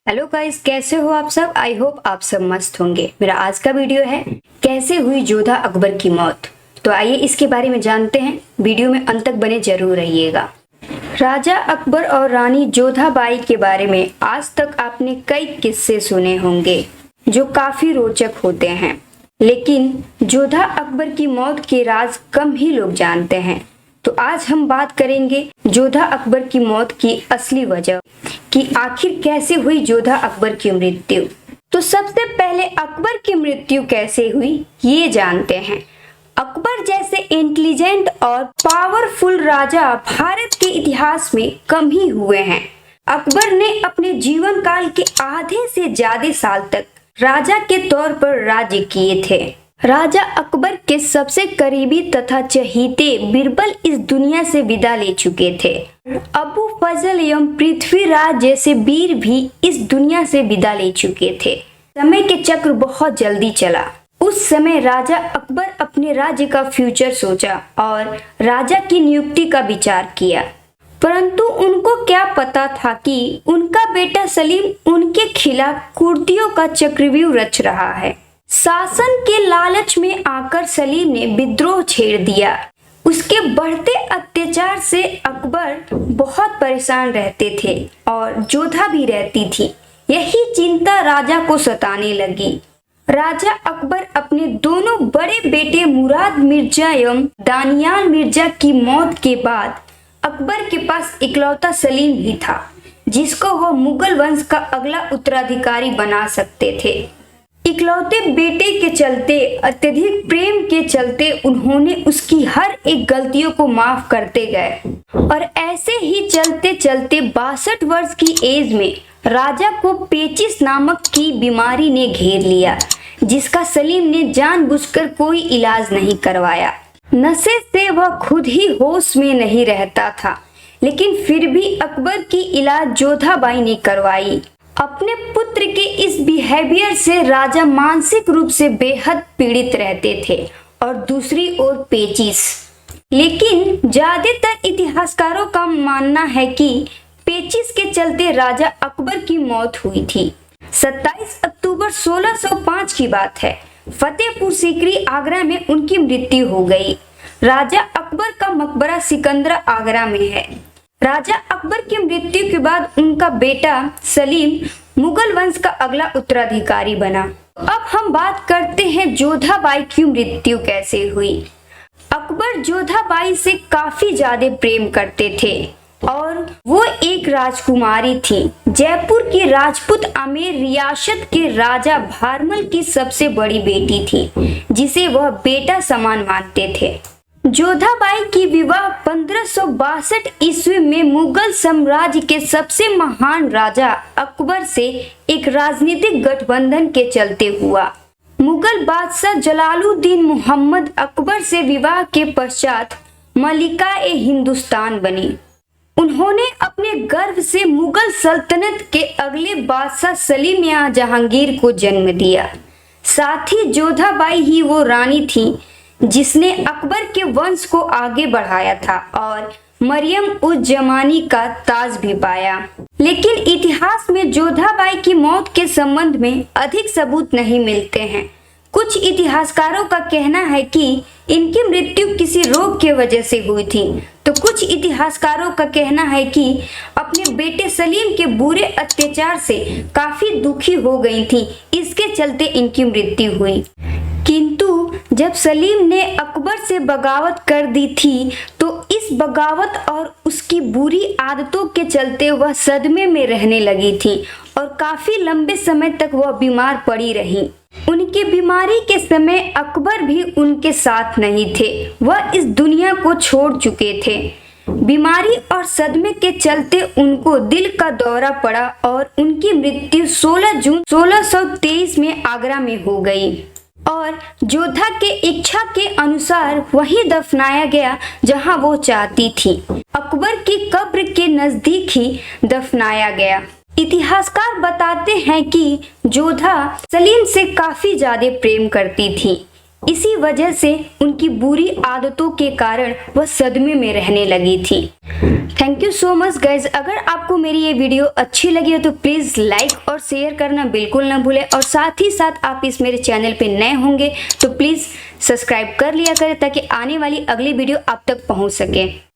Hello guys, कैसे हो आप सब। आई होप आप सब मस्त होंगे। मेरा आज का वीडियो है कैसे हुई जोधा अकबर की मौत। तो आइए इसके बारे में जानते हैं। वीडियो में अंत तक बने जरूर रहिएगा। राजा अकबर और रानी जोधाबाई के बारे में आज तक आपने कई किस्से सुने होंगे जो काफी रोचक होते हैं, लेकिन जोधा अकबर की मौत के राज कम ही लोग जानते हैं। तो आज हम बात करेंगे जोधा अकबर की मौत की असली वजह कि आखिर कैसे हुई जोधा अकबर की मृत्यु। तो सबसे पहले अकबर की मृत्यु कैसे हुई ये जानते हैं। अकबर जैसे इंटेलिजेंट और पावरफुल राजा भारत के इतिहास में कम ही हुए हैं। अकबर ने अपने जीवन काल के आधे से ज्यादा साल तक राजा के तौर पर राज्य किए थे। राजा अकबर के सबसे करीबी तथा चहीते बीरबल इस दुनिया से विदा ले चुके थे। अबू फजल एवं पृथ्वीराज जैसे वीर भी इस दुनिया से विदा ले चुके थे। समय के चक्र बहुत जल्दी चला। उस समय राजा अकबर अपने राज्य का फ्यूचर सोचा और राजा की नियुक्ति का विचार किया, परंतु उनको क्या पता था कि उनका बेटा सलीम उनके खिलाफ कुर्दियों का चक्रव्यूह रच रहा है। शासन के लालच में आकर सलीम ने विद्रोह छेड़ दिया। उसके बढ़ते अत्याचार से अकबर बहुत परेशान रहते थे और जोधा भी रहती थी। यही चिंता राजा को सताने लगी। राजा अकबर अपने दोनों बड़े बेटे मुराद मिर्जा एवं दानियाल मिर्जा की मौत के बाद अकबर के पास इकलौता सलीम ही था जिसको वह मुगल वंश का अगला उत्तराधिकारी बना सकते थे। इकलौते बेटे के चलते, अत्यधिक प्रेम के चलते उन्होंने उसकी हर एक गलतियों को माफ करते गए और ऐसे ही चलते चलते 62 वर्ष की एज में राजा को पेचिश नामक की बीमारी ने घेर लिया, जिसका सलीम ने जानबूझकर कोई इलाज नहीं करवाया। नशे से वह खुद ही होश में नहीं रहता था, लेकिन फिर भी अकबर की इलाज जोधाबाई ने करवाई। अपने पुत्र के इस बिहेवियर से राजा मानसिक रूप से बेहद पीड़ित रहते थे और दूसरी ओर पेचिश। लेकिन ज्यादातर इतिहासकारों का मानना है कि पेचिश के चलते राजा अकबर की मौत हुई थी। 27 अक्टूबर 1605 की बात है। फतेहपुर सीकरी आगरा में उनकी मृत्यु हो गई। राजा अकबर का मकबरा सिकंदरा आगरा में है। राजा अकबर की मृत्यु के बाद उनका बेटा सलीम मुगल वंश का अगला उत्तराधिकारी बना। अब हम बात करते हैं जोधाबाई की मृत्यु कैसे हुई। अकबर जोधाबाई से काफी ज्यादा प्रेम करते थे और वो एक राजकुमारी थी। जयपुर की राजपूत आमेर रियासत के राजा भारमल की सबसे बड़ी बेटी थी, जिसे वह बेटा समान मानते थे। जोधाबाई की विवाह 1562 ईस्वी में मुगल साम्राज्य के सबसे महान राजा अकबर से एक राजनीतिक गठबंधन के चलते हुआ। मुगल बादशाह जलालुद्दीन मोहम्मद अकबर से विवाह के पश्चात मलिका-ए-हिंदुस्तान बनी। उन्होंने अपने गर्भ से मुगल सल्तनत के अगले बादशाह सलीम या जहांगीर को जन्म दिया। साथ ही जोधाबाई ही वो रानी थी जिसने अकबर के वंश को आगे बढ़ाया था और मरियम उज जमानी का ताज भी पाया। लेकिन इतिहास में जोधाबाई की मौत के संबंध में अधिक सबूत नहीं मिलते हैं। कुछ इतिहासकारों का कहना है कि इनकी मृत्यु किसी रोग के वजह से हुई थी, तो कुछ इतिहासकारों का कहना है कि अपने बेटे सलीम के बुरे अत्याचार से काफी दुखी हो गई थी, इसके चलते इनकी मृत्यु हुई। किंतु जब सलीम ने अकबर से बगावत कर दी थी तो इस बगावत और उसकी बुरी आदतों के चलते वह सदमे में रहने लगी थी और काफी लंबे समय तक वह बीमार पड़ी रही। उनकी बीमारी के समय अकबर भी उनके साथ नहीं थे, वह इस दुनिया को छोड़ चुके थे। बीमारी और सदमे के चलते उनको दिल का दौरा पड़ा और उनकी मृत्यु 16 जून 1623 में आगरा में हो गई और जोधा के इच्छा के अनुसार वहीं दफनाया गया जहां वो चाहती थी। अकबर की कब्र के नजदीक ही दफनाया गया। इतिहासकार बताते हैं कि जोधा सलीम से काफी ज्यादा प्रेम करती थी। इसी वजह से उनकी बुरी आदतों के कारण वह सदमे में रहने लगी थी। Thank you so much guys. अगर आपको मेरी ये वीडियो अच्छी लगी हो तो प्लीज लाइक और शेयर करना बिल्कुल ना भूलें, और साथ ही साथ आप इस मेरे चैनल पे नए होंगे तो प्लीज सब्सक्राइब कर लिया करें ताकि आने वाली अगली वीडियो आप तक पहुंच सके।